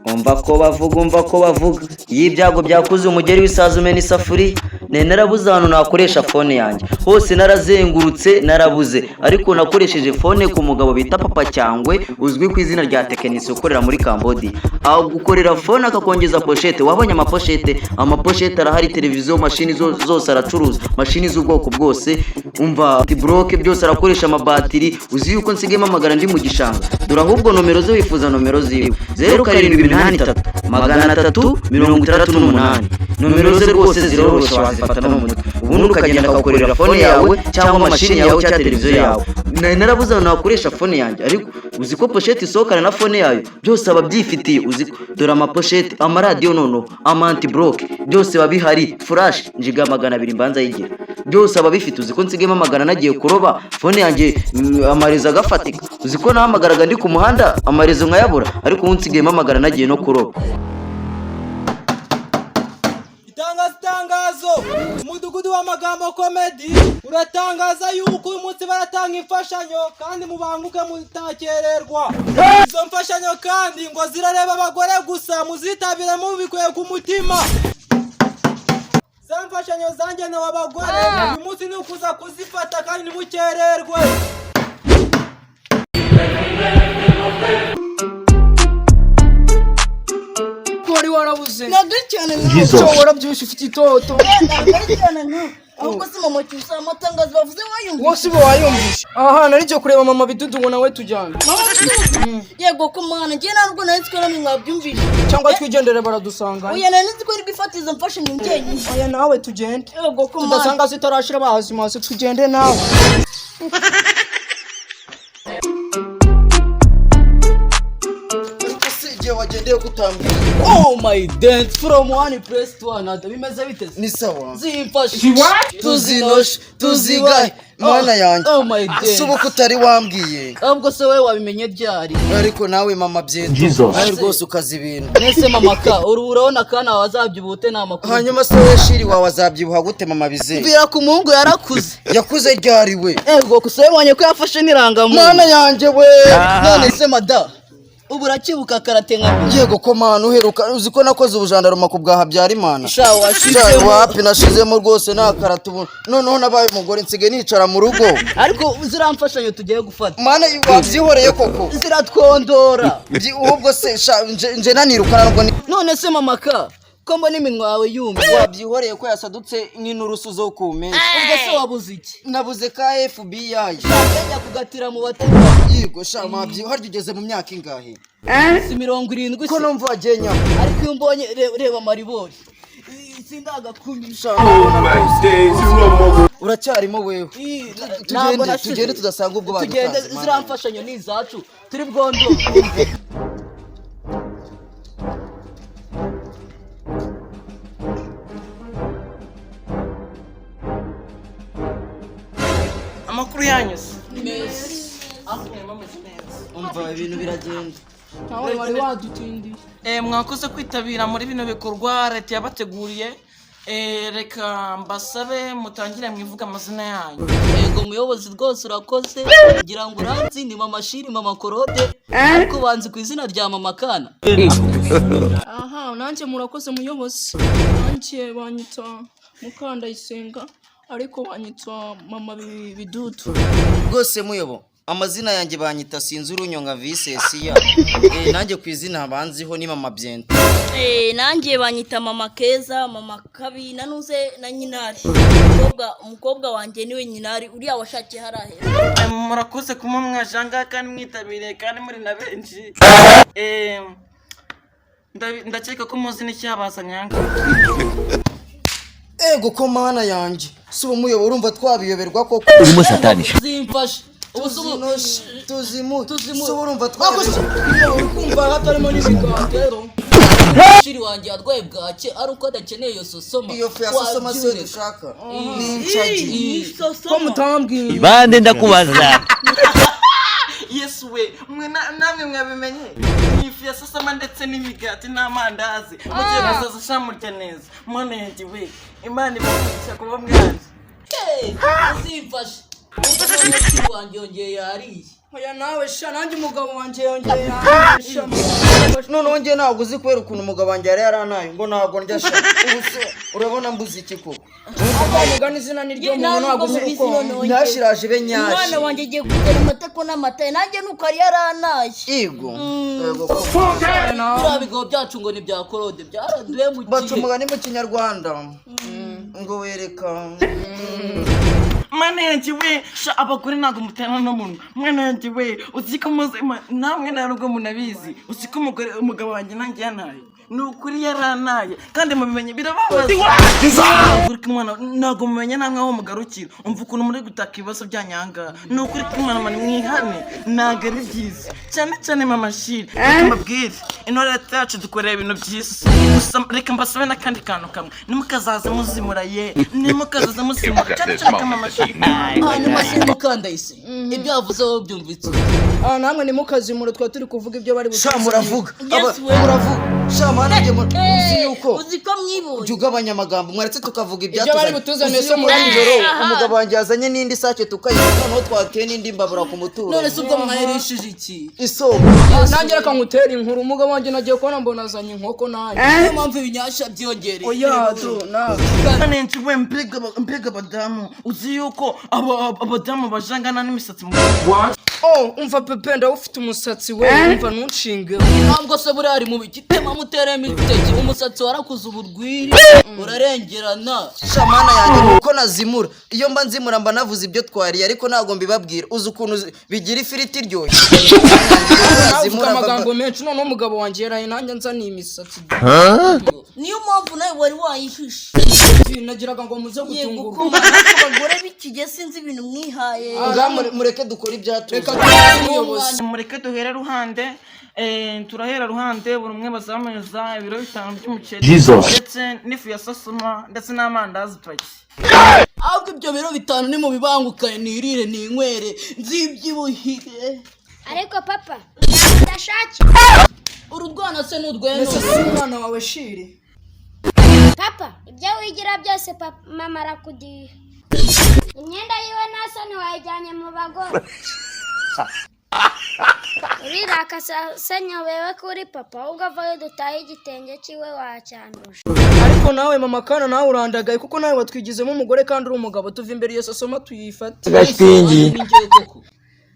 umva ko bavuga iyo ibyago byakuze umugeri w'isazi umena isafuriya narabuze ahantu nakoresha fone yanjye hose narazengurutse narabuze ariko nakoresheje fone ku mugabo bita papa cyangwe uzwi ku izina rya tekinisi ukorera muri Cambodia aho gukorera fone akakongeza pochette wabonye amapochette arahari televiziyo mashini zose aracuruza mashini z'ubwoko bwose umva bloke byose arakoresha amabatiri uzi yuko nsigemo amagara ndi mu gishanga dore ahubwo nomero ze wifuza nomero ziwe 0783 368 nomero ze rwose ziroroshye wazifata no mu mutwe ubundi ukagenda ukakorera fone yawe cyangwa mashini yawe cyangwa televiziyo yawe narabuze aho nakoresha fone yanjye ariko uzi ko pochette isokana na fone yayo byose ababyifitiye uzi dore amapochette amaradiyo nono amanti bloke byose babihari flash njiga 200 mbanza yigira byose ababifite uzi ko nsigemo amagana nagiye kuroba fone yanjye amarezo agafatika uzi ko nahamagaraga ndi ku muhanda amarezo nkayabura ariko unsigemo amagana nagiye no kuroba itangazo umudugudu w'amagambo comedy uratangaza yuko uyu munsi baratanga imfashanyo kandi mubanguke mutakererwa izo mfashanyo kandi ngo zirareba abagore gusa muzitabire mubikuye ku mutima za mfashanyo zangenewe abagore uyu munsi ni ukuza kuzifata kandi ntimukererwe warabuze nagacana cyo warabyushye ufite itoto nagacana ahubwo se mama cyusa amatangazo bavuze wayumvise wose bo wayumvise aha nari cyo kureba mama bidudu ngo nawe tujyana yego ko mwana ngiye narwo nari tsikora mwabyumvise cyangwa twigendere baradusanga oya nari nziko iri bifatiza mfashanyo njyenyine oya nawe tugende yego ko mwana tudasanga zitarashira bahazi maze tugende nawe wagendeye kutambira oh my dance from one place to another bimeze biteze ni sawa zimfashe tuzinoshe tuzigaye mwana yanjye oh my dance subu kutari wambwiye ahubwo se wewe wabimenye ryari ariko nawe mama byento ari rwose ukazi ibintu nese mama ka urabona kana wazabyibute na makuru hanyuma se we shiri wawe azabyibuha gute mama bize mbira ku muhungu yarakuze yakuze ryari we ego kusebonye ko yafashe nirangamuntu mwana yanjye we none se mada ubu urakibuka karate nka yego ko mana uheruka uzi ko nakoze ubujandaruma ku bwa Habyarimana sha washizemo wapi nashizemo rwose na karate ubu noneho nabaye umugore nsige nicara mu rugo ariko ziramfashanyo tugiye gufata mana wabyihoreye koko ziratwondora ubwo se nje nanirukana nubwo none se mama ka ko mbona iminwa yawe yumye wabyihoreye ko yasadutse nk'inurusu zo kumenya ubwo se wabuze iki nabuze ka FBI shaka kugatira mu batego yego sha mabyi haryo ugeze mu myaka ingahe si 70 ko numva wagenya ariko iyo mbonye reba maribori sindagakumisha uracyarimo wewe tugende tudasanga ubwo tugende ziramfashanyo ni izacu turi bwondo amakuru yanyuze umva ibintu biragenda nawe wari wadutindiye mwakoze kwitabira muri bino bikorwa leta yabateguriye reka mbasabe mutangire mwivuga amazina yanyu yego muyobozi rwose urakoze ngira ngo uranzi ni mama shiri mama korode ariko banzi ku izina rya mama kana aha nanjye murakoze muyobozi nanjye banyita Mukandayisenga ariko banyitwa mama bidudu rwose muyobo amazina yanjye banyita sinzi urunyonga Visesiya nanjye ku izina banziho ni mama byento nanjye banyita mama Keza mama Kabi nanuze na Nyinari umukobwa wanjye niwe Nyinari uriya washakiye harahe murakoze kuma mwajanga kandi mwitabiriye kandi muri na benshi ndakeka ko muzi n'icyabazanyanga ego ko mana yanjye si umuyobo urumva twabiyoberwa koko urimo satanisha zimfashe tuzimu so urumva twabiyoberwa kumva hatarimo n'ibigantero shiri wanjye arwaye bwake ari uko adakeneye iyo sosoma iyo fu ya sosoma se dushaka ni inshagi ko mutambwiye bande ndakubaza Yes we namwe mwabimenye ni ifu ya sosoma ndetse n'imigati n'amandazi mugiye kuzaza shamurya neza mwana yanjye we imana ibagisha kuba mwanzi azimfashe umwana wanjye yongeye yariye oya nawe sha nanjye umugabo wanjye yongeye sha noneho njye ntabwo uzi kubera ukuntu umugabo wanjye yari yarantaye ngo ntabwo ndya sha ubu se urabona mbuze iki koko mugana izina ni ryo muntu ntabwo uzi uko ntashiraje be nyashi umwana wanjye agiye kugera amateko n'amata nanjye nuko ari yarantaye yego biriya bigo byacu ngo ni bya korode byaraduye mu baca gihe umugani mu kinyarwanda ngo wereka manenji we sha abagore ntabwo mutana n'umuntu manenji we uziko muzima namwe nta nubwo munabizi uziko umugabo wanjye nanjye yantaye ni ukuri yarantaye kandi mubimenye birababaza umwana ntabwo mumenye namwe aho mugarukira umva ukuntu muri gutaka ibibazo byanyangaha ni ukuri umwana mani mwihane ntabwo ari byiza cyane cyane mama shiri reka mbabwire ino leta yacu dukorera ibintu byiza gusa reka mbasabe n'akandi kantu kamwe nimukazaze muzimura ye nimukazaze muzimura cyane cyane ka mama shiri hanyuma simukandayise ibyo yavuze wowe byumvitse namwe nimukazimura twa turi kuvuga ibyo bari sha muravuga Yes, we. muravuga sha mana njye uzi yuko uzi ko mwibonye jya ugabanya amagambo mwaretse tukavuga Ibyo bari butuzaniye uzi yo se muri muri nijoro aha. umugabo wanjye yazanye n'indi sake tukayita noneho twateye n'indi mbabura ku muturo none se ubwo mwaherishije iki isoko nanjye reka nkutera inkuru umugabo wanjye nagiye kubona mbona azanye inkoko nanjye niyo mpamvu ibinyasha byiyongereye oya tu nawe manenji we mbega abadamu uzi yuko abadamu bajangana n'imisatsi mu umva pepe ndawufite umusatsi we umva ntunshinge ntabwo se buriya ari mu bigitema muteremo iteke umusatsi warakuze uburwiri urarengerana sha mana yanjye nuko nazimura iyo mba nzimura mba navuze ibyo twariye ariko ntabwo mbibabwira uzi ukuntu bigira ifiriti iryoshye navuga amagambo menshi noneho umugabo wanjye yaraye nanjye nzaniye imisatsi niyo mpamvu nawe wari wayihishe nagiraga ngo muze yego gutungurwa ko ku bagore b'ikige sinzi ibintu mwihaye mureke dukore ibyatuze mureke duhere ruhande turahera ruhande buri umwe bazamuza ibiro 5 by'umuceri ndetse n'ifu ya sasuma ndetse n'amandazi paki ahubwo ibyo biro 5 ni mu bibangukanye nirire ninywere nzibyibuhire ariko papa ndashaki urudwana se n'urweno ese si umwana wawe shiri papa ibyo wigira byose papa mama arakudiye imyenda yiwe nta soni wayijyanye mu bagore uriraka senyobewe kuri papa ahubwo avayo dutahe igitenge cyiwe wacyanduje ariko nawe mama kana nawe urandagaye kuko nawe watwigizemo umugore kandi uri umugabo tuva imbere iyo sosoma tuyifate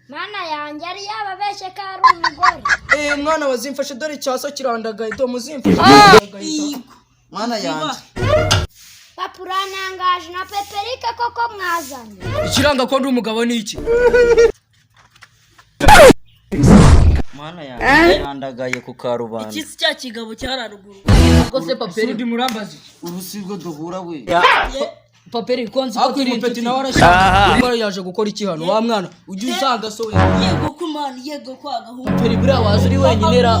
mana yanjye ari yababeshye ko ari umugore mwana wazimfashe dore icyasa kirandagaye do muzimfashe mana yanjye papa uranangaje na peperike koko mwazanye ikiranga ko ndi umugabo ni iki mana yanjye yandagaye ku karubanda iki cya kigabo cyararuguru ubwo se paperi ndi murambazi urusigo duhura we paperi konzi ko ako turi umupeti inshuti nawe arashaka yaje gukora iki hano wa mwana ujye usanga so yego ko mana yego ko agahungu paperi buriya waje uri wenyine ra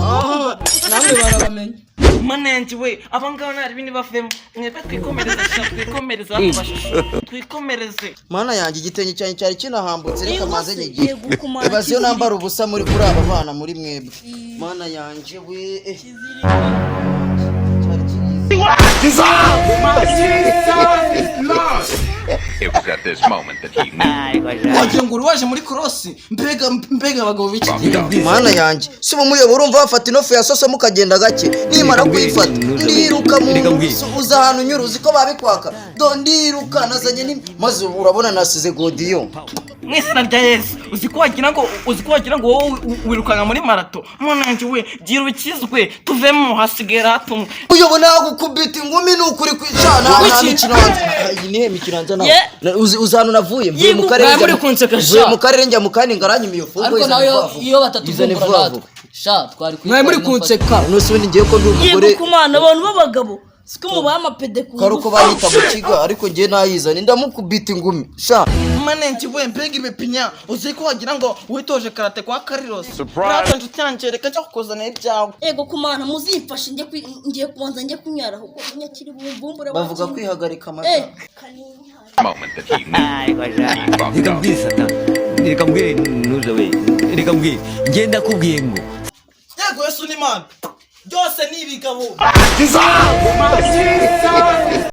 namwe barabamenya manenji we abangaba nari bini bavemo mwebwe twikomereza amashusho twikomereze mana yanjye igitenge cyanjye cyari kinahambutse reka maze nyigiye yego ko mana ibaze iyo nambara ubusa muri aba bana muri mwebwe mana yanjye we It was at this moment that he knew. wagira ngo uri waje muri korosi mbega abagabo b'iki gihe mana yanjye si umuyoboro urumva wafata inofu ya soso mukagenda gake nimara kuyifata ndiruka mu uza ahantu unyura uzi ko babikwaka do ndiruka nazanye maze urabona nasize godiyo mwese rya Yesu uzi ko wagira ngo wowe wirukanga muri marato manenji we gira ukizwe tuvemo hasigara hatumwe uyobona gukubita ingumi n'ukuri kwicana nta mikino hanze iyi nihe mikino hanze nawe uzana navuye mvuye mu karere muri kunseka mvuye mu karere njya mu kandi ngaranye imiyofu ariko nawe iyo batatuvumbura natwe sha twari mwaye muri kunseka nose ubundi ngiye ko ndi umugore yego ko mana abantu b'abagabo siko mubaha amapede ku kari uko bayita mu kiga ariko ngiye nayizana ndamukubita ingumi sha manenji we mbega ibipinya uzi ko wagira ngo witoje karate kwa Karirosi surprise nshuti yanjye reka njya kukuzanira ibyawe yego ko mana muzifashe ngiye kubanza njye kunyara ahubwo nyakiri bumvumbura bavuga kwihagarika amata Moment that he knew. He fucked reka up. mbwire sata reka mbwire nuza we reka mbwire ngenda kubwiye ngo yego Yesu ni Imana byose ni ibigabo